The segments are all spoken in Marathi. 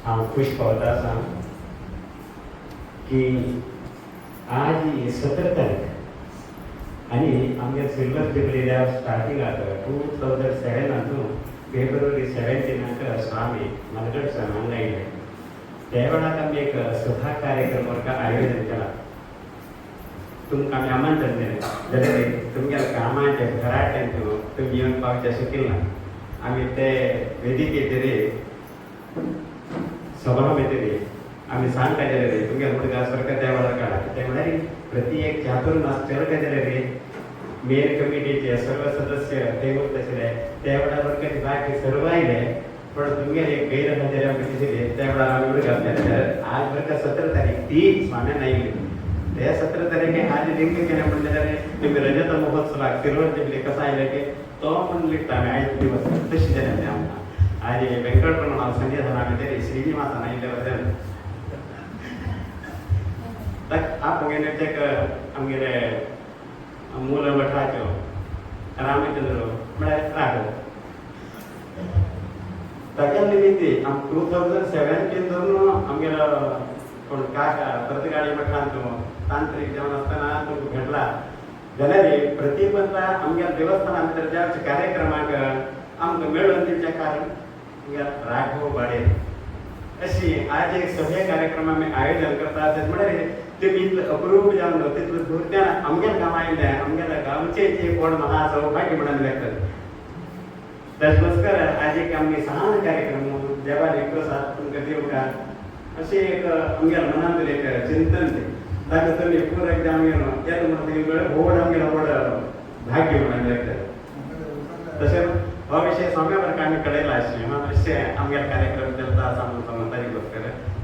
हांव खूश पावता आसा की आज 17 तारीख आनी आमगे सिल्वर जुबली स्टार्टिंगाक 2007 फेब्रुवारी 17 स्वामी मलगड सण हांगा येयले. त्या वेळार आमी एक सभा कार्यक्रम आयोजन केला. तुमकां आमी आमंत्रण दिलें जाल्यार तुमच्या कामाच्या घरांतल्यान तुमी येवन पावचे शकले ना. आमी ते वेदिकेचेर सभा भितर आमी सांगता जाल्यार तुमगे मुलगा सरकार त्या वेळार काडा ते म्हळ्यार प्रति एक चातुर्मास चलता जाल्यार मेन कमिटीचे सर्व सदस्य ते उरत आशिल्ले. त्या वेळार वर्गाचे बाकी सर्व आयले पण तुमगे एक गैरहजेरी आमकां दिसली. त्या वेळार आमी उडीक घातले. आज वर्ग 17 तारीख ती स्वाम्यान आयली. त्या 17 तारीख आज लिंक केलें म्हणलें जाल्यार तुमी रजत महोत्सवाक सिल्वर जुबली कसो आयले की तो म्हणून लिखता आमी आयज दिवस तशी जालें तें आमकां. आज वेंकटरमण हांव संजय झाला भितर श्रीनिवासान आयिल्ले बद्दल आमगेर आमगेले मूल मठाच्यो रामचंद्र म्हळ्यार राघव ताच्या निमित्ती 2017 धरून आमगेलो कोण काका प्रतिगाडी मठांत तांत्रीक जेवण आसतना तो घडला जाल्यार प्रतिबंध आमच्या देवस्थाना भितर ज्या कार्यक्रमाक आमकां मेळून दिवचें कारण राघव बाडे अशी आज एक सभे कार्यक्रम आमी आयोजन करता. म्हळ्यार तुमी अप्रूप जावन तितलो धुरत्यान आमच्या गांवां आयिल्ले आमच्या गांवचे जे कोण महासौभाग्य म्हणून लेखतात तशेंच आज एक आमगे सहान कार्यक्रम देवान एक प्रसाद तुमकां दिवं अशें एक आमच्या मनांत एक चिंतन ताका तुमी पूर एकदां आमगेलो येता म्हणटा व्हड आमगेलो व्हड भाग्य म्हणून लेखतात. तशेंच हो विशय स्वाम्या वरक आमी कळयला आशिल्लें अशें आमगे कार्यक्रम चलता आसा म्हणून सांगता गोश्ट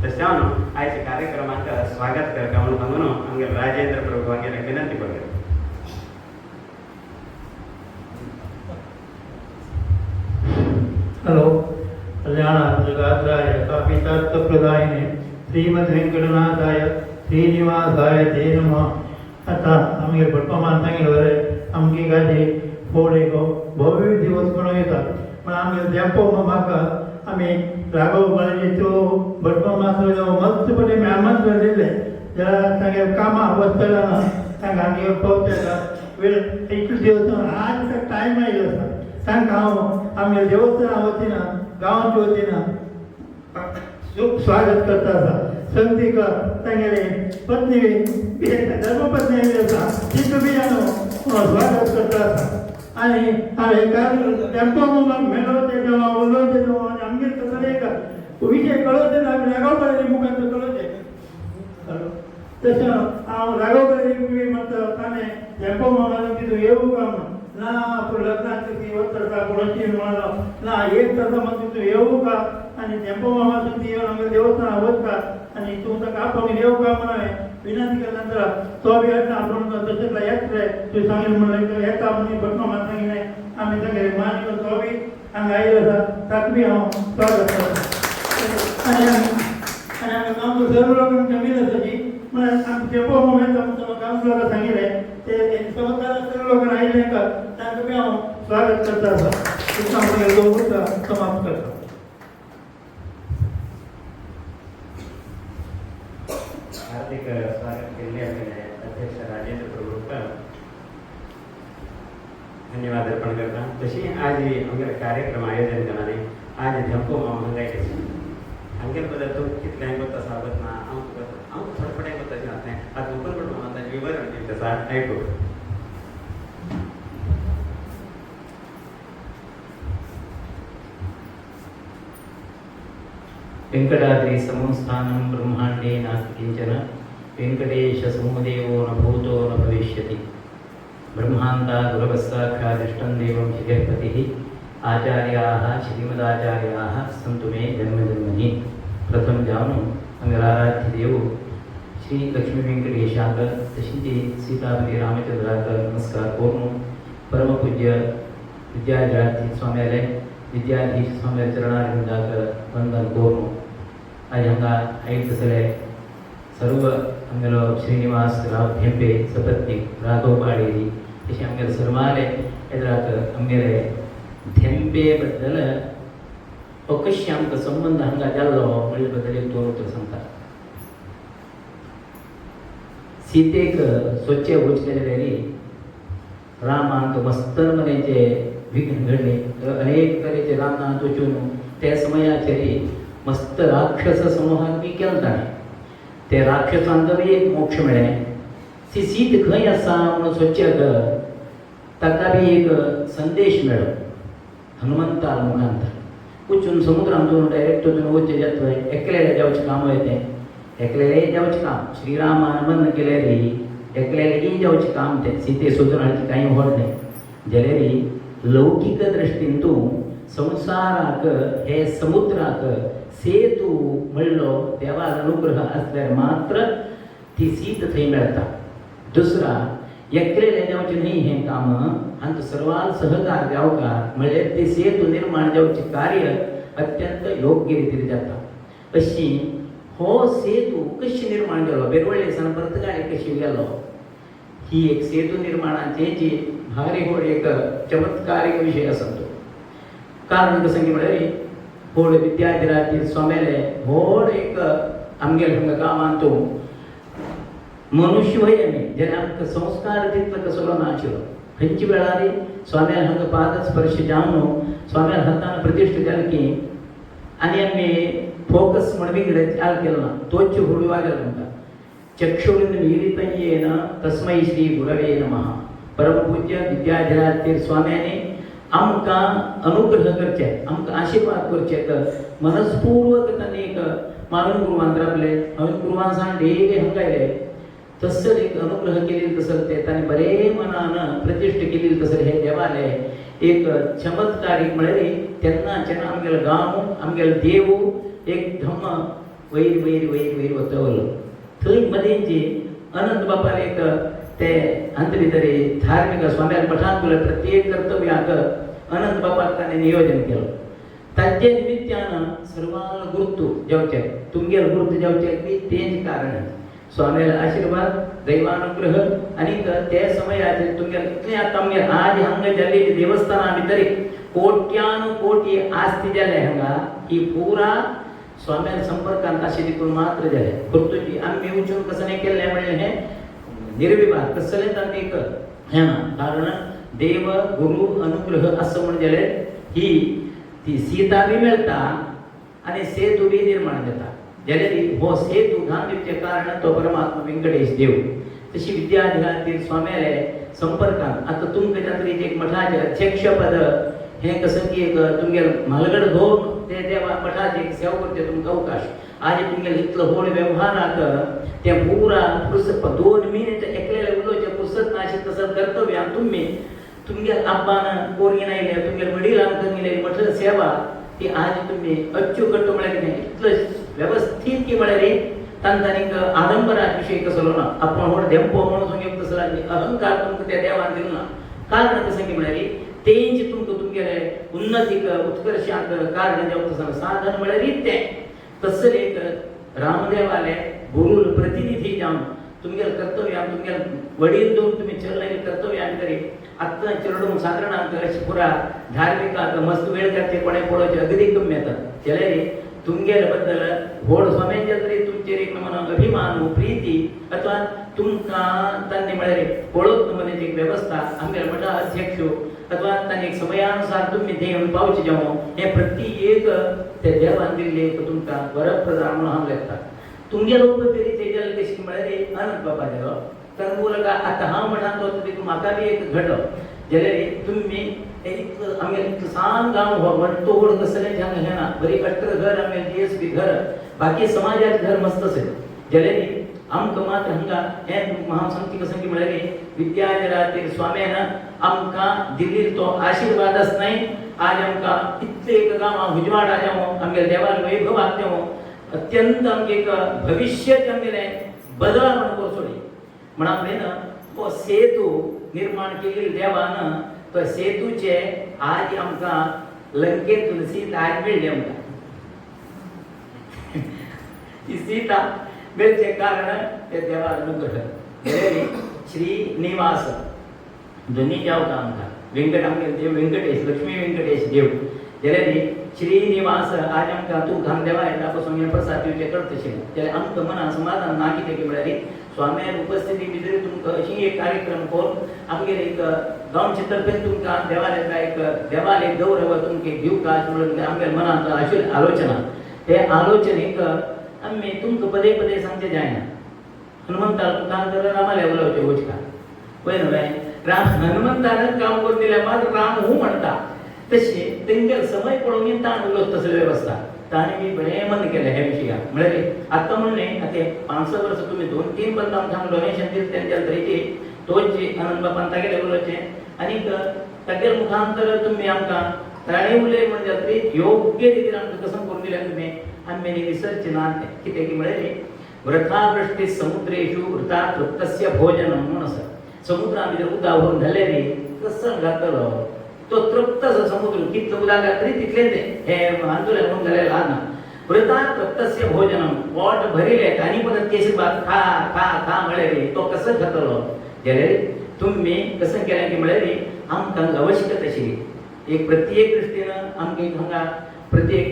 तशें हांव आयच्या कार्यक्रमाक स्वागत करता म्हणून सांगून आमगे राजेंद्र प्रभू हांगेर विनंती करता. हेलो कल्याणाय कापितार्थप्रदायिने श्रीमद् वेंकटनाथाय श्रीनिवासाय ते नमः. आता आमगे भटपामान सांगितले आमगे गाडी फोड एक भव्य दिवस म्हणून येतात पण आमगे देंपो म्हाका आमी राघव बाळेचो भटपामाचो मस्तपणे आमंत्रण दिले जाल्यार तांगे कामां वचतले ना तांकां आमगे पावता वेळ इतले दिवस आज टायम आयलो आसा तांकां हांव आमगे देवस्थाना वतीन गांवाच्या वतीन स्वागत करता आसा. संतीक तांगेले पत्नी धर्मपत्नी आयिल्ली आसा ती तुमी स्वागत करता आसा. आनी हांवें टेम्पो मेळ्ळो तेन्ना उलोवचें तेन्ना आमगेर कसो एक विशय कळोवचें आमी राघव मुखार कळोवचें तशें हांव राघव बाळेरी म्हणटा ताणें टेम्पो मागलो की तूं येवं काय म्हण ना पूण लग्नाची ती वचता कोणाची म्हणलो ना एक तासा मागीर तूं येवं का आनी टेम्पो मामा ती येवन आमगे देवस्थाना वचता आनी तूं ताका आपोवन येवं काय म्हण हांवें विनंती केल्या नंतर तो बी येता आपूण तशेंच येतले तुवें सांगिल्लें म्हणलें येता म्हणून भटमामान सांगिल्लें आमी तांगे मान केलो तो बी हांगा आयिल्लो आसा ताका बी हांव स्वागत करता. आनी आमी गांवचो सर्व लोकांक जमीन आसा म्हळ्यार आमी टेम्पो मामा गांवच्या लोकांक सांगिल्लें ते समजदार सर्व लोकांक आयिल्ले तांकां बी हांव स्वागत करता आसा. समाप्त करता. हार्दिक स्वागत केले आमचे अध्यक्ष राजेंद्र प्रभूंका धन्यवाद अर्पण करता. तशी आज आमगे कार्यक्रम आयोजन केला आज झंपो हांगा हांगे बद्दल तूं कितलें आयकता सावत ना हांव फटफट आयकता अशें आसलें. आज मुखेल म्हणून ताचें विवरण दिवचें आसा आयकूं. वेंकटाद्रि समस्थानं ब्रह्मांडे नास्ति किंचन वेंकटेश सोमदेवो न भूतो न भविष्यति. ब्रह्मांता गुरवस्साक्षादिष्टं देवं जगत्पतिः आचार्याः श्रीमदाचार्याः सन्तु मे जन्मजन्मनि. प्रथम जावन आमगे देव श्री लक्ष्मी वेंकटेशाक तशीच सीतापती रामचंद्राक नमस्कार करून परमपूज्य विद्यार्थी स्वाम्याले विद्यार्थी स्वामी चरणारविंदाक वंदन करून आज हांगा आयज सगळे सर्व आमगेलो श्रीनिवास राव धेंपे सपत्नीक राघव बाळेरी तशें आमगेले सर्वाले येद्राक आमगेले धेंपे बद्दल कशी आमकां संबंध हांगा जाल्लो म्हणले बद्दल एक दोन उतर सांगता. सीतेक स्वच्छ उचलेले वेळी रामांक मस्तन मनेचे विघ्न घडले. अनेक तरेचे रानांत वचून त्या समयाचेरी मस्त राक्षस समूहान बी केलं ताणें. ते राक्षसांक बी एक मोक्ष मेळ्ळें. ती सीत खंय आसा म्हणून सोदचेक ताका बी एक संदेश मेळ्ळो हनुमंता मुखांत. वचून समुद्रांतून डायरेक्ट वचून वचचें जातलें. एकलेलें जावचें काम तें. एकलेलें जावचें काम श्रीरामान मन केलें री एकलेलें जावचें काम तें. सीते सोदून हाडची कांय व्हड न्ही. जाल्यार लौकीक दृश्टींतून संवसाराक हे समुद्राक सेतू म्हणलो देवान अनुग्रह आसल्यार मात्र ती सीत थंय मेळटा. दुसरा एकलेलें जावचें न्ही हें काम हांचो सर्वान सहकार जावकार म्हणल्यार ते सेतू निर्माण जावचें कार्य अत्यंत योग्य रितीन जाता. अशी हो सेतू कशी निर्माण जालो बेरवळेसान पर्तगाळी कशी गेलो ही एक सेतू निर्माणाची जी भारी व्हड एक चमत्कारीक विशय आसा तो. कारण कसं की म्हळ्यार व्हड विद्याधिराजेर स्वामेले व्हड एक आमगेले हांगा गांवांतून मनुष्य वयले जेणे आमकां संस्कार तितलो कसलो नाशिल्लो. खंयच्या वेळार स्वाम्याल हांगा पाद स्पर्श जावन स्वाम्याल हातान प्रतिश्ठ जालें की आनी आमी फोकस म्हण विंगडे चाल केलो ना. तोच हुडी वागल आमकां चक्षुर्मीलितं येन तस्मै श्री गुरवे नमः. परमपूज्य विद्याधिराज स्वाम्याने आमकां अनुग्रह करचे आमकां आशीर्वाद करचे तर मनस्पूर्वक तांणी एक मानून गुरुवांत राबले. हांवें गुरुवान सांग डेली हांगा येले तसर एक अनुग्रह केलेली तसर ते तांणी बरे मनान प्रतिश्ठ केलेली तसर हे देवाले एक चमत्कारीक म्हळ्यार तेन्नाच्यान आमगेलो गांव आमगेलो देव एकदम वयर वयर वयर वयर वतवलो. थंय मदें जी अनंत बापाल एक ते अंत भितर धार्मीक स्वाम्याल पठाण केलं प्रत्येक कर्तव्याक अनंत बापाक ताणें नियोजन केलं. ताचे निमित्तान सर्वांक गुरुत्व जावचे तुमगेर गुरुत्व जावचे बी तेंच कारण स्वाम्याल आशीर्वाद दैवानुग्रह आनी ते समयाचेर तुमगेर इतलें आतां आमगेर आज हांगा जाल्लेली देवस्थाना भितर कोट्यान कोटी आस्ती जाले हांगा ही पुरा स्वाम्याल संपर्कांत अशें देखून मात्र जाले. फक्त आमी वचून कसं नाही केल्लें म्हणलें हें निर्विवाद कसलें तांतीक हें ना. कारण देव गुरु अनुग्रह असं म्हण जाल्यार ही ती सीता बी मेळटा आनी सेतू बी निर्माण जाता. जाल्यार हो सेतू घालून दिवचे कारण तो परमात्मा वेंकटेश देव. तशी विद्याधिराज स्वाम्याले संपर्कांत आतां तुमकां जात्रेचें एक मठाचें अध्यक्ष पद हें कसं की एक तुमगेर म्हालगड घेवन ते देवा मठाचें एक सेवा करचे तुमकां अवकाश. आज तुमगेले इतलो व्हड वेव्हाराक ते पुरा फुरसत 2 मिनीट एकलेले उलोवचें फुरसत ना अशें तसं कर्तव्यान तुमी तुमगेर आब्बान पोरगी आयले तुमगेर वडिलांक केलेली मठ सेवा ती आज तुमी अच्युकट्ट म्हळ्यार कितें इतलो व्यवस्थीत की म्हळ्यार तांकां आडंबराक विशय कसलो ना. आपण व्हड देंपो म्हणून सांगप तसलो अहंकार तुमकां त्या देवान दिलो ना. कारण कशें की म्हळ्यार तेंच तुमकां तुमगेले उन्नतीक उत्कर्शाक कारण जावं साधन म्हळ्यार तें. तसले एक रामदेवाले गुरु प्रतिनिधी जावन तुमगेले कर्तव्य तुमगेले वडील दोन तुमी चल्लेले कर्तव्यान करी आत्तां चेडूंक सादारणांक अशें पुरा धार्मिकाक मस्त वेळ करचे कोणें पळोवचे अगदी कमी येतात. जाल्यार तुमगेले बद्दल व्हड स्वाम्यांचे तरी तुमचेर एक मनाक अभिमान प्रीती अथवा तुमकां तांणी म्हळ्यार पळोवप म्हणजे एक वेवस्था आमगेले मठा अध्यक्ष अथवा तांणी एक समयानुसार तुमी थंय येवन पावचे जावं हें प्रत्येक ते देवान दिल्लें एक तुमकां वरप्रदान म्हणून हांव लेखता. तुमगेलो उपतरी जालें कशें म्हळ्यार अनंत बाबा देव तर मुलगा आतां हांव मठांत वता देखून म्हाका बी एक घडलो जाल्यार तुमी आमगेले इतलो सान गांव हो म्हण तो व्हड कसलें हांगा हें ना. बरी अठ्ठर घर आमगेले जीएसपी घर बाकी समाजाचें घर मस्त आसलें जाल्यार आमकां मात्र हांगा हें हांव सांगता कशें की म्हळ्यार विद्याधिराज स्वाम्यान आमकां दिल्लीर तो आशिर्वाद आसनाय आज आमकां इतलें एक गांवां उजवाडा जावं आमगेले देवाल वैभवाक जावं अत्यंत आमगे एक भविष्य आमगेलें बदला म्हणून कोसोडी म्हणून हांवें हो सेतू निर्माण केलेली देवान तो सेतूचे आज आमकां लंकेंतून सीता आज मेळ्ळी आमकां. ती सीता मेळचें कारण ते देवान अनुग्रह. श्रीनिवास दोनी जावं आमकां वेंकट आमगेले देव वेंकटेश लक्ष्मी वेंकटेश देव जाल्यार श्रीनिवास आज आमकां तूं घाम देवा येता पासून हे प्रसाद दिवचे करतशें जाल्यार आमकां मनां समाधान ना कितें म्हळ्यार स्वाम्यान उपस्थिती भितर तुमकां अशी एक कार्यक्रम करून आमगेर एक गांवचे तर्फेन तुमकां देवालयाचा एक देवालय गौरव तुमकां दिवका म्हणून आमगेर मनांत आलोचना ते आलोचनेक आमी तुमकां पदे पदे सांगचे जायना हनुमंताक मुखार रामाले उलोवचें वचका पळय न्हय राम हनुमंतान काम करून दिल्या मात राम हूं म्हणटा तशी तेंगेर समय पळोवन मी ताण उरलो तसली वेवस्था ताणें मी बरें मन केलें हे विशयाक म्हळ्यार आतां म्हणलें आतां 5-6 वर्सां तुमी 2-3 बंद आमकां डोनेशन दिलें तेंच्या तरेची तोच आनंद बापान तागेलें उलोवचें आनीक तागेर मुखांतर तुमी आमकां ताणें उलय म्हणजे तरी योग्य रितीन आमकां कसं करून दिलें तुमी आमी विसरचें ना कितें की म्हळ्यार वृथावृष्टी समुद्रेषु वृथा तृप्तस्य भोजनम म्हणून आसा समुद्रान भितर उदक भरून घालें न्ही कसं घातलो तो तृप्त समुद्र कितलो उदक घातली तितलें तें हे आंदोलन म्हणून घालें ना वृथा तृप्तस्य भोजनम पोट भरिलें आनी परत केस बात खा खा खा म्हळ्यार तो कसो घातलो जाल्यार तुमी कसं केलें की म्हळ्यार आमकां आवश्यकता आशिल्ली एक प्रत्येक दृश्टीन आमगे हांगा प्रत्येक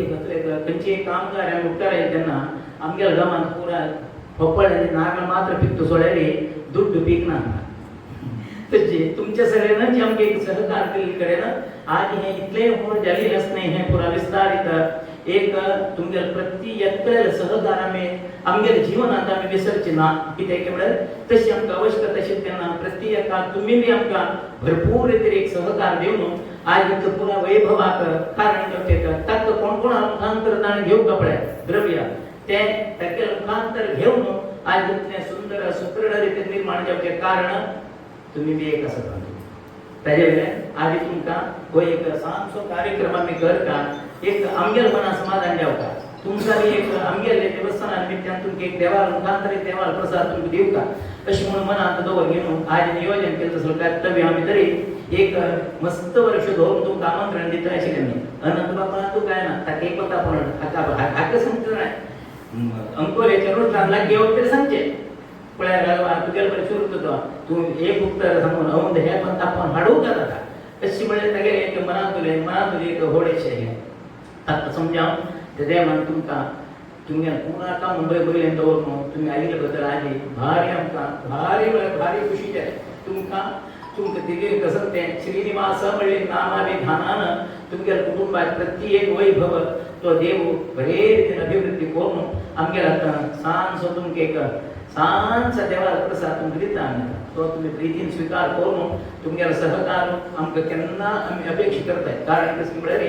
खंयचे कामगार आमी उपकार तेन्ना आमगे गांवांत पुरा पप्पळ आनी नारळ मात्र पिकता सोडल्यार दूध पीक ना तशें तुमच्या सगळ्यांनाच आमगे सहकार केल्ले कडेन आज हे इतले व्हड जाल्लें आसना हे पुरा विस्तारीत एक तुमगे प्रति एकट्याले सहकार आमगे जिवनांत आमी विसरचे ना कित्याक की म्हळ्यार तशी आमकां आवश्यकता आशिल्ली तेन्ना प्रति एकाक तुमी बी आमकां भरपूर रितीन एक सहकार दिवन आज इतलो पुरा वैभवाक कारण ताका कोण कोण मुखांतर ताणें घेवंक पळय द्रव्य ते ताचे मुखांतर घेवन आज इतलें सुंदर सुदृढ रितीन निर्माण जावचें कारण तुमी बी एक आसात ताजे वेळार आज तुमकां हो एक सांजचो कार्यक्रम आमी करता एक आमगेर मना समाधान जावका तुमकां बी एक आमगेले देवस्थाना निमित्यान तुमकां एक देवाल मुखांतर एक देवाल प्रसाद तुमकां दिवका अशें म्हणून मनांत दवर घेवन आज नियोजन केलें तसलें कर्तव्य आमी तरी एक मस्त वर्ष धरून तुमकां आमंत्रण दिता आशिल्लें न्ही अनंत बाबा तूं काय ना ताका एक कोता पण हाका सांगता जाय अंकोलेच्या अनुष्ठान लागी येवप तरी सांगचें पळय राघवा तुगेले बरें सुरू तो तूं एक उत्तर सांगून अवंद हे पण तापोवन हाडूंक जाता तशी म्हळ्यार तागेलें एक मनांतून एक व्हडशें हें ताका समजावन ते देवान तुमकां तुमगे पुरा काम मुंबय पयलें दवरून तुमी आयिल्ले बद्दल आज भारी आमकां भारी म्हळ्यार भारी खुशी जाय तुमकां दिलें कसं तें श्रीनिवास म्हणलें नामाभिधानान तुमगे कुटुंबात प्रति एक वैभव तो देव बरे रितीन अभिवृद्धी करून आमगे आतां सांजचो तुमकां एक सांजचा देवाला प्रसाद तुमकां दिता आमी तो तुमी प्रितीन स्वीकार करून तुमगेलो सहकार आमकां केन्ना आमी अपेक्षा करताय कारण कशें म्हळ्यार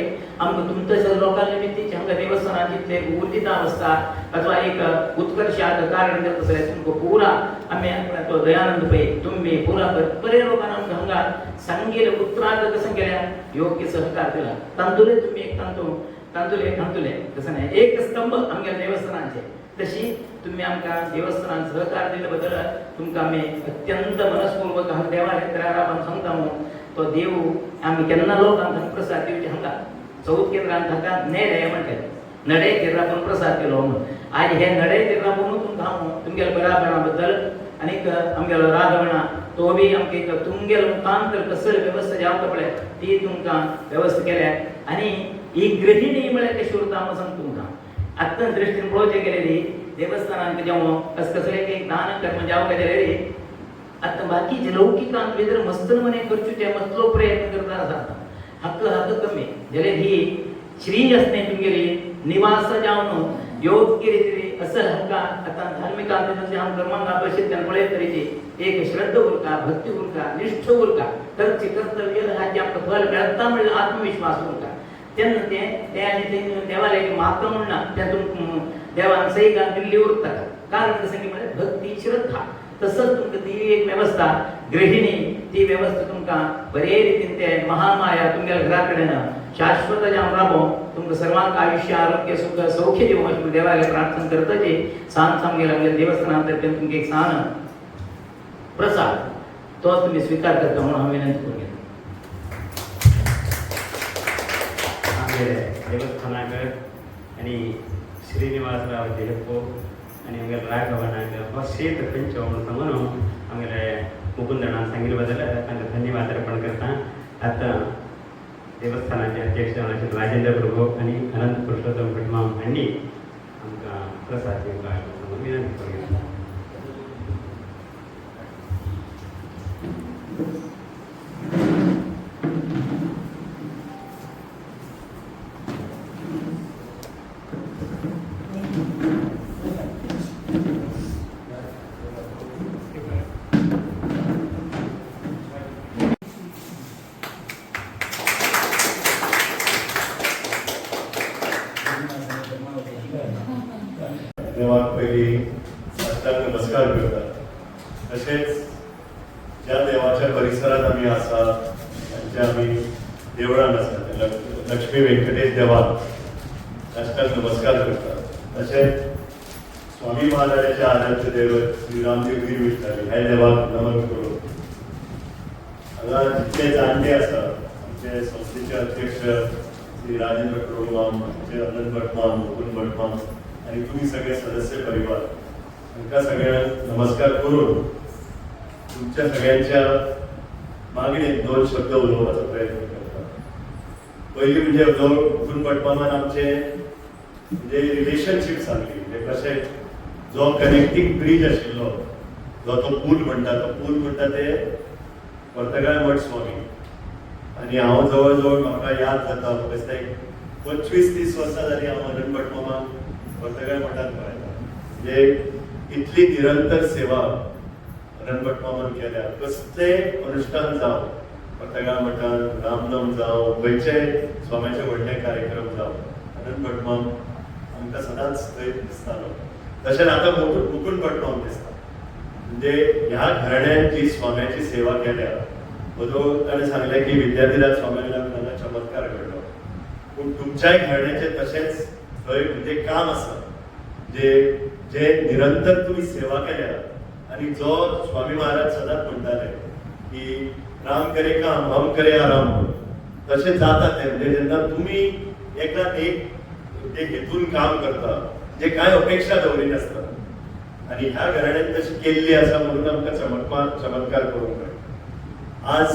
आमकां तुमच्या लोकां निमित्तीचे हांगा देवस्थानात जितले उर्जित अवस्था अथवा एक उत्कर्शात कारण करता जाल्यार तुमकां पुरा आमी तो दयानंद पै तुमी पुरा बरे लोकांना आमकां हांगा सांगिल्ले उतराक कसं केल्या योग्य सहकार दिला तांदूळ तुमी एक तांदूळ कसं नाही एक स्तंभ आमच्या देवस्थानाचे तशी तुम्ही आमकां देवस्थानात सहकार दिले बद्दल तुमकां आमी अत्यंत मनस्पूर्वक हांगा देवालयात आपण सांगता तो देव आमी केन्ना लोकांक प्रसाद दिवचे हांगा चौथ केंद्रांत हाका नेडे म्हणटात नडे केंद्रापून प्रसाद केलो म्हणून आज हे नडे केंद्रापून तुमकां हांव तुमगेल्या बराबरा बद्दल आनीक आमगेलो राघवणा तो बी आमकां तुमगेलो मुखांतर कसली वेवस्था जावंक पळय ती तुमकां वेवस्था केल्या आनी ही गृहिणी म्हळ्यार कशी उरता हांव सांगता तुमकां आत्तां दृश्टीन पळोवचें गेलेली देवस्थानांक जेवण कसले एक दान कर्म जावं गेलेली आतां बाकीचे लौकिकांत भितर मस्तन मने करचें मसलो प्रयत्न करता आसा हक्क कमी जाल्यार ही श्री असणे तुमगेली निवास जावन योग्य रितीन असल हक्का आतां धार्मिकांत हांव कर्मांक आपशीत तेन्ना पळयत तरेची एक श्रद्धा उरका भक्ती उरका निश्ठ उरका करचे कर्तव्य हाचे आमकां फल मेळटा म्हणल्यार आत्मविश्वास उरता तेन्ना ते आनी देवालयाक म्हाका म्हणना तेतून देवान सही दिल्ली उरता कारण कसं की म्हळ्यार भक्ती श्रद्धा तसंच तुमकां ती एक वेवस्था गृहिणी ती वेवस्था तुमकां बरे रितीन ते महामाया तुमगेल्या घरा कडेन शाश्वत जावन राबो तुमकां सर्वांक आयुष्य आरोग्य सुख सौख्य दिवं अशें देवालय प्रार्थना करताची सांज आमगेल्या देवस्थानांत तर्फे तुमकां एक सान प्रसाद तो तुमी स्वीकार करता म्हणून हांव विनंती करून घेता देवस्थानाक आणि श्रीनिवासराव देहपो आणि आमगे राघवनाक हो शेत खंयचो म्हणून आमगे मुकुंदणान सांगिल्ले बद्दल तांकां धन्यवाद अर्पण करता. आतां देवस्थानाचे अध्यक्ष राजेंद्र प्रभू आणि अनंत पुरुषोत्तम भटमाम यांनी आमकां प्रसाद दिवपाक विनंती करूया. देवाक पयली साष्टांग नमस्कार करतात. तशेंच ज्या देवाच्या परिसरात आमी आसा ज्या आमी देवळान आसा त्या लक्ष्मी व्यंकटेश देवाक साष्टांग नमस्कार करतात. तशेंच स्वामी महाराजांचे आराध्य दैवत श्री रामदेव वीर विठ्ठल ह्या देवाक नमन करून हांगा जितले जाणटे आसा आमचे संस्थेचे अध्यक्ष श्री राजेंद्र प्रभू आमचे अनंत भटमाम मुकुंद भटमाम आणि तुम्ही सगळे सदस्य परिवार तांकां सगळ्यांक नमस्कार करून तुमच्या सगळ्यांच्या मागणेक दोन शब्द उलोवपाचो प्रयत्न करता. पयली म्हणजे मुकुंद भटमामान आमचे म्हणजे रिलेशनशीप सांगली म्हणजे कशें जो कनेक्टिंग ब्रिज आशिल्लो जो तो पूल म्हणटा ते पर्तगाळ मठ स्वामी आणि हांव जवळ जवळ म्हाका याद जाता दिसता 25-30 वर्सां जालीं हांव अनंत भटमामान पर्तगाळ मठांत पळयता. म्हणजे इतली निरंतर सेवा अनंत भटमामान केल्या. कसले अनुष्ठान जावं पर्तगाळ मठान रामनम जावं खंयचे स्वाम्याचे व्हडले कार्यक्रम जावं अनंत भटमाम आमकां सदांच थंय दिसतालो. तशेंच आतां मुकुंद भटमाम दिसता. म्हणजे ह्या घराण्यान जी स्वाम्याची सेवा केल्या बरो ताणें सांगलें की विद्यार्थीराज स्वाम्यान हांगा चमत्कार घडलो. पूण तुमच्याय घराण्याचें तशेंच थंय म्हणजे काम आसा जे निरंतर तुम्ही सेवा केल्या आणि जो स्वामी महाराज सदांच म्हणटाले की राम करे काम हम करे आराम. तशें जाता तें म्हणजे जेन्ना तुमी एकात एक हेतून काम करता जे कांय अपेक्षा दवरिनासता आणि ह्या घराण्यान तशी केल्ली आसा म्हणून आमकां चमत्कार करूंक मेळटा. आज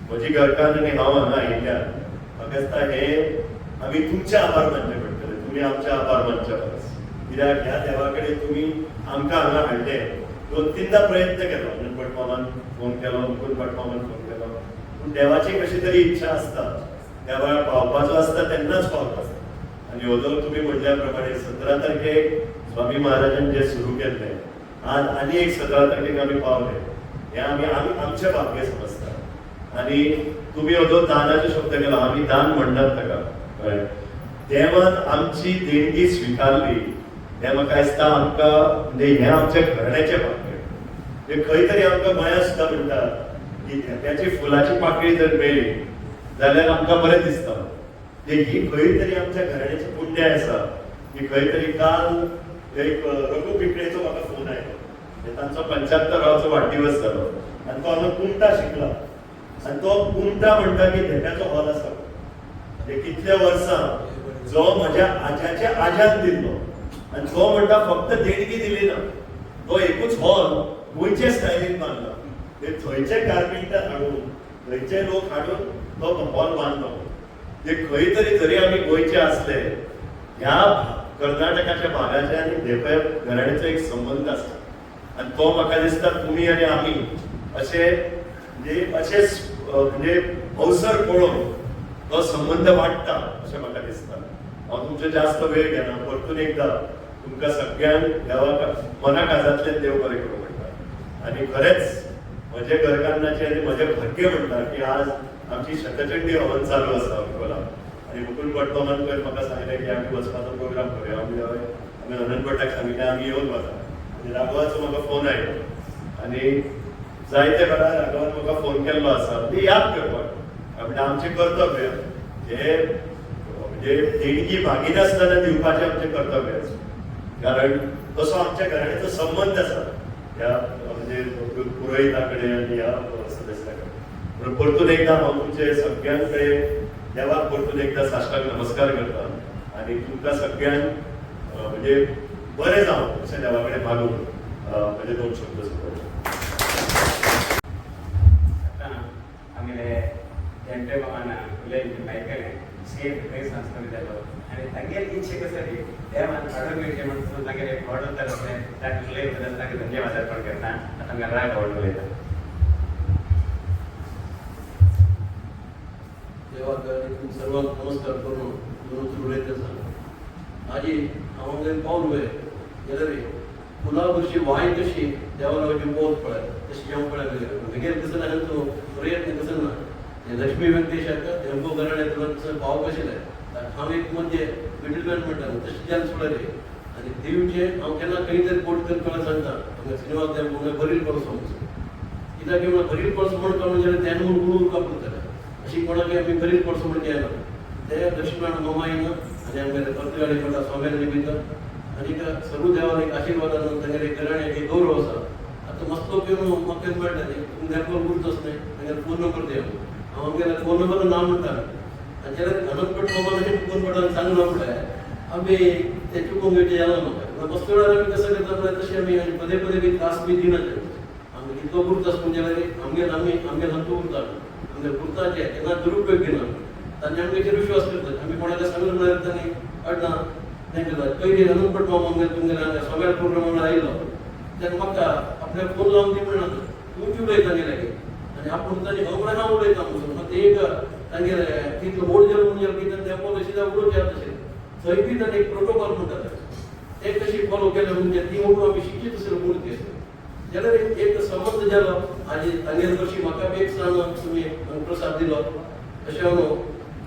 म्हजी घरकान्न आनी हांव हांगा आयिल्ल्यान म्हाका दिसता हे आमी तुमचे आभार मानचे पडटले. तुम्ही आमचे आभार मानचे परस कित्याक ह्या देवा कडेन तुमी आमकां हांगा हाडले. 2-3दा प्रयत्न केलो अनंत भटमामान फोन केलो मुकुंद भटमामान फोन केलो पूण देवाची कशी तरी इच्छा आसता त्या वेळार पावपाचो आसता तेन्नाच पावता. आणि ओदो तुम्ही म्हटल्या प्रमाणे 17 तारखेक स्वामी महाराजान जे सुरू केल्ले आज आनी एक 17 तारखेक आमी पावले हे आमी आमचे भाग्य समजता. आणि तुम्ही ओदो दानाचो शब्द केलो आमी दान म्हणटात ताका देवान आमची देणगी स्विकारली हे म्हाका दिसता आमकां म्हणजे हे आमच्या घराण्याचे भाग्य. म्हणजे खंय तरी आमकां गोंयांत सुद्दां म्हणटात की त्याची फुलाची पाकळी जर मेळ्ळी जाल्यार आमकां बरें दिसता. म्हणजे ही खंय तरी आमच्या घराण्याची पुण्य आसा की खंय तरी काल एक रघु पिंपळेचो म्हाका फोन आयलो. तांचो 75वाचो वाडदिवस जालो आनी तो हांगा कुमटा शिकला आनी तो कुमटा म्हणटा की धेप्याचो हॉल आसा म्हणजे कितल्या वर्सां जो म्हज्या आज्याच्या आज्यान दिल्लो आनी तो म्हणटा फक्त देणगी दिली ना तो एकूच हॉल गोंयचे स्टायलीन बांदला. थंयचे कार्पेंटर हाडून थंयचे लोक हाडून तो हॉल बांदलो. म्हणजे खंय तरी जरी आमी गोंयचे असले ह्या कर्नाटकाच्या भागाचे आनी धेप्या घराण्याचो एक संबंध आसा आणि तो म्हाका दिसता तुम्ही आणि आमी अशेंच म्हणजे अवसर पळोवन तो संबंध वाडटा अशें म्हाका दिसता. हांव तुमचो जास्त वेळ घेना. परतून एकदा तुमकां सगळ्यांक देवाक मना काजांतल्यान देव बरें करूं म्हणटा. आनी खरेंच म्हजे घरकान्नाचें आनी म्हजें भाग्य म्हणटा की आज आमची शतचंडी हवन चालू आसा अकोला आनी मुकुंद भटमामान पयर म्हाका सांगलें की आमी वचपाचो प्रोग्राम करूया. आमी अनंत भटाक सांगिल्लें आमी येवन वता. राघवाचो म्हाका फोन आयलो आनी जायते वेळार राघवान म्हाका फोन केल्लो आसा म्हणजे याद करपाक म्हणजे आमचें कर्तव्य हे म्हणजे देणगी मागिनासतना दिवपाचें आमचें कर्तव्य आसा. कारण तसो आमच्या घराण्याचो संबंध आसा ह्या म्हणजे पुरोहिता कडेन आनी ह्या सदस्या कडेन. परतून एकदा हांव तुमचे सगळ्यां कडेन देवाक परतून एकदा साश्टांग नमस्कार करता आनी तुमकां सगळ्यांक म्हणजे बरें जावं अशें देवा कडेन मागून म्हजे 2 शब्द सुरू. आमगे घंटे मामाना फुलेंची बायकने सेफ काही संस्कृती झालो आणि तांगेल इच्छे कसं देवान ऑर्डर मिळते म्हणून तांगेल एक ऑर्डर तर असते तांगे लय बदल तांगे धन्यवाद अर्पण करता आता मी राग ऑर्डर येतात देवाकडे सर्वांना नमस्कार करून दोन उडयते सांग आजी हांव पावल वय गेले रे पुन्हा वर्षी वाय कशी देवाला पोवच पळय तशी जेवण पळय बेगीन कसं ना तो प्रयत्न कसं ना लक्ष्मी व्यंकटेशाक तेंपो घराणे तसं पाव कशें जाय हांव एक म्हणजे मिडलमॅन म्हणटा तशें जाल सोडले आनी देवचे हांव केन्ना खंय तरी पोट करपाक सांगता हांगा श्रीनिवास देव म्हणून बरील पडसो कित्याक की म्हणून बरील पडसो म्हणटा म्हणजे तेन्ना उडून कापता अशी कोणाक आमी बरील पडसो म्हण केला ते लक्ष्मण मामाईन आनी आमगे पर्तगाळी पडटा स्वाम्यान निमित्त आनी सर्व देवान एक आशिर्वादान तांगेले घराणे एक गौरव आसा आतां मस्तो घेवन म्हाका मेळटा न्ही तुमकां तेंको उरतोच न्ही तांगेले फोन नंबर दिया हांव आमगेले फोन नंबर नांव म्हणटा आनी जाल्यार अनंतपट मामान अशें फोन पडटान सांगलो म्हळ्यार आमी ते चुकोवंक येवचें जालें म्हाका मस्तो वेळार आमी कसं करता म्हळ्यार तशें आमी पदे पदे बी त्रास बी दिनात आमी कितलो उरता पूण जाल्यार आमगे हंतू उरता आमगे पुरताचे केन्ना दुरुपयोग घेना तांचे आमगेचेर विश्वास करतात आमी कोणाक सांगलें म्हळ्यार तांणी अडना तें करतात पयलीं अनंतपट मामा तुमगेले सगळ्या प्रोग्रामार आयिल्लो तेन्ना म्हाका आपल्याक फोन लावन दी म्हणना तूं उलयता गेले आनी आपूण तांचे हवय हांव उलयता म्हणून मात एक तांगेले तितलो बोड गेलो म्हणजे कितें तेंपो सिधा उडोवचे तशें थंय बी ताणें एक प्रोटोकॉल म्हणटा ते कशी फॉलो केले म्हणजे ती म्हणून आमी शिक्षीत आसले मूर्ती जाल्यार एक संबंध जालो आनी तांगेले वर्षी म्हाका बी एक स्थान तुमी प्रसाद दिलो अशें हांव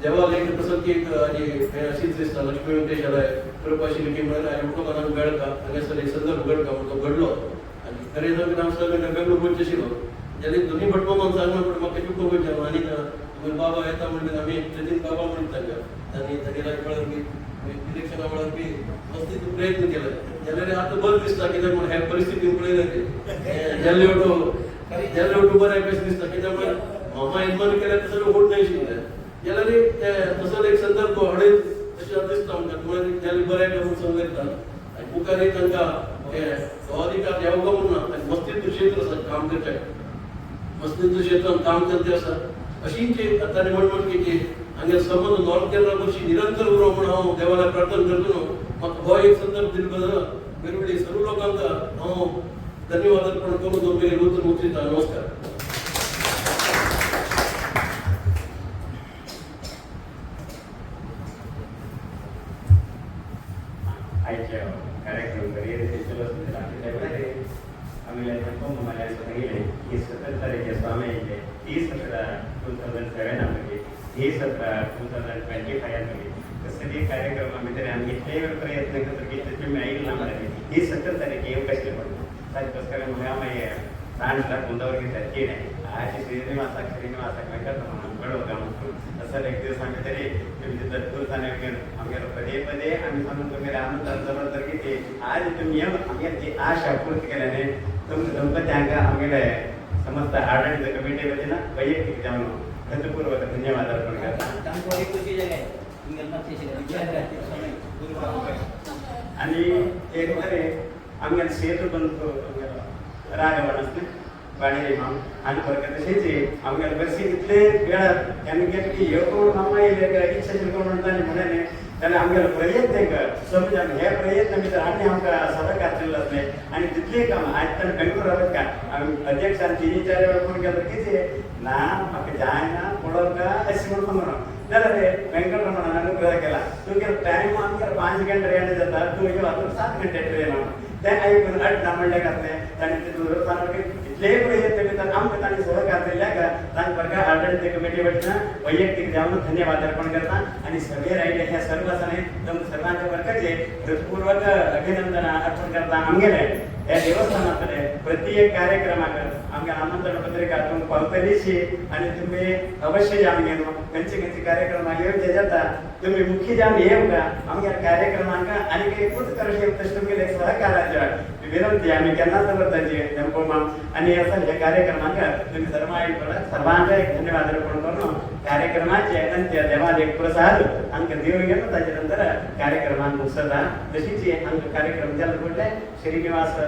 देवाक एक प्रसंगी एक आनी अशीच दिसता लक्ष्मी व्यंकटेशालय करपाची मिटींग म्हळ्यार उठोवपाक बेळका हांगासर एक संदर्भ घडटा म्हणून तो घडलो आनी खरें सांगून हांव सगळें बेंगलोर वयचें आशिल्लो जाल्यार दोनी भटमामान सांगलो पूण म्हाका चुको वयचें आनी बाबा येता म्हणजे आमी जतीन बाबा म्हणटा तांकां तांणी राजपाळार बी इलेक्शना वेळार बी मस्तीचो प्रयत्न केलो जाल्यार आतां बरें दिसता कित्याक म्हण ह्या परिस्थितीन पळयलें जाल्ले वटू बरें कशें दिसता कित्याक म्हळ्यार मामा इनमान केल्यार तसो वोट नाही शिकले जाल्यार तसो एक संदर्भ हडे तशें दिसता आमकां म्हळ्यार जाल्यार बरें म्हणून समजता आनी मुखार तांकां अधिकार देवगा म्हणून आनी मस्तित्व क्षेत्र आसा काम करचें मस्तित्व क्षेत्रांत काम करते आसा अशींच ताणें म्हणणकेची हांगे संबंध नॉर्थ केरळा वर्षी निरंतर उरो म्हूण हांव देवाला प्रार्थना करता म्हाका हो एक संदर्भ दिले बद्दल बेगवडी सर्व लोकांक हांव धन्यवाद अर्पण करून दोन उतर उचलिता नमस्कार आयच्या कार्यक्रम आम्ही मला सांगितले की 17 तारीख स्वामी 30/17/2007 आमगे 30/17/2025 आमगे कसली कार्यक्रम आम्ही तरी आम्ही इतले प्रयत्न करतो की तुम्ही ऐकला मला ही 17 तारीख येऊ कशले पडतो ताजे पुस्तकाने मग आम्ही सांगला कुंदावर घेतात की नाही आज श्रीनिवासाक करता म्हणून घडवता म्हणून असं एक दिवस आम्ही तरी तुम्ही तत्पूर आमगे पदे आम्ही सांगून तुम्ही आनंद तर किती आज तुम्ही आमगे जी आशा पूर्ती केल्याने दंपती हांगा आमगेले समस्त आडळीत कमिटी वतीन वैयक्तीक जावन हृदयपूर्वक धन्यवाद अर्पण करता आणि एक तरी आमगे सेतू बंधू राघवण असते बाणेरी माम आणि बरं तसेच आमगे बरशी इतले वेळा त्यांनी केलं की येऊ मामा येईल इच्छा शिल्प म्हणताना म्हणे त्याला आमगेलो प्रयत्न कर समजा हे प्रयत्न मी तर आम्ही आमकां सहकार केल्लो असले आणि तितले काम आज तर बेंगलोर रावत का आम्ही अध्यक्षान 3-4 वेळा फोन केलो किती ना म्हाका जायना पळोवं का अशें म्हणून जाल्यार बेंगलोर म्हणून अनुग्रह केला तुमगे टायम आमगे 5 घंटे रेंट जाता तूं यो आतां 7 घंटे ट्रेन ते ऐकून अडना म्हणलें घातलें ताणें ते दुरस्थानाक इतले प्रयत्न करतात आमकां ताणें सहकार दिल्या का तांचे बरका आडळीत कमिटी वतीन वैयक्तीक जावन धन्यवाद अर्पण करता आणि सगळे राहिले ह्या सर्व आसानी तुमकां सर्वांच्या बरकाचे हृदयपूर्वक अभिनंदन अर्पण करता आमगेले ह्या देवस्थानातले प्रत्येक कार्यक्रमाक आमगे आमंत्रण पत्रिका तुमकां पावतलीशी आणि तुम्ही अवश्य जावन घेवन खंयचे कार्यक्रमाक येवचे जाता तुम्ही मुख्य जावन येऊ का आमगे कार्यक्रमांक आनी एक उत्कर्ष तशें तुमगेले सहकाराचे विनंती आम्ही केन्ना दवरताची दंपोमाम आणि असं हे कार्यक्रमांक तुम्ही सर्वांचे एक धन्यवाद अर्पण करून कार्यक्रमाचे अंत्य देवाद एक प्रसाद आमकां देव घेवन ताचे नंतर कार्यक्रमांक मुक्तता तशीच आमचो कार्यक्रम जालो पडले श्रीनिवास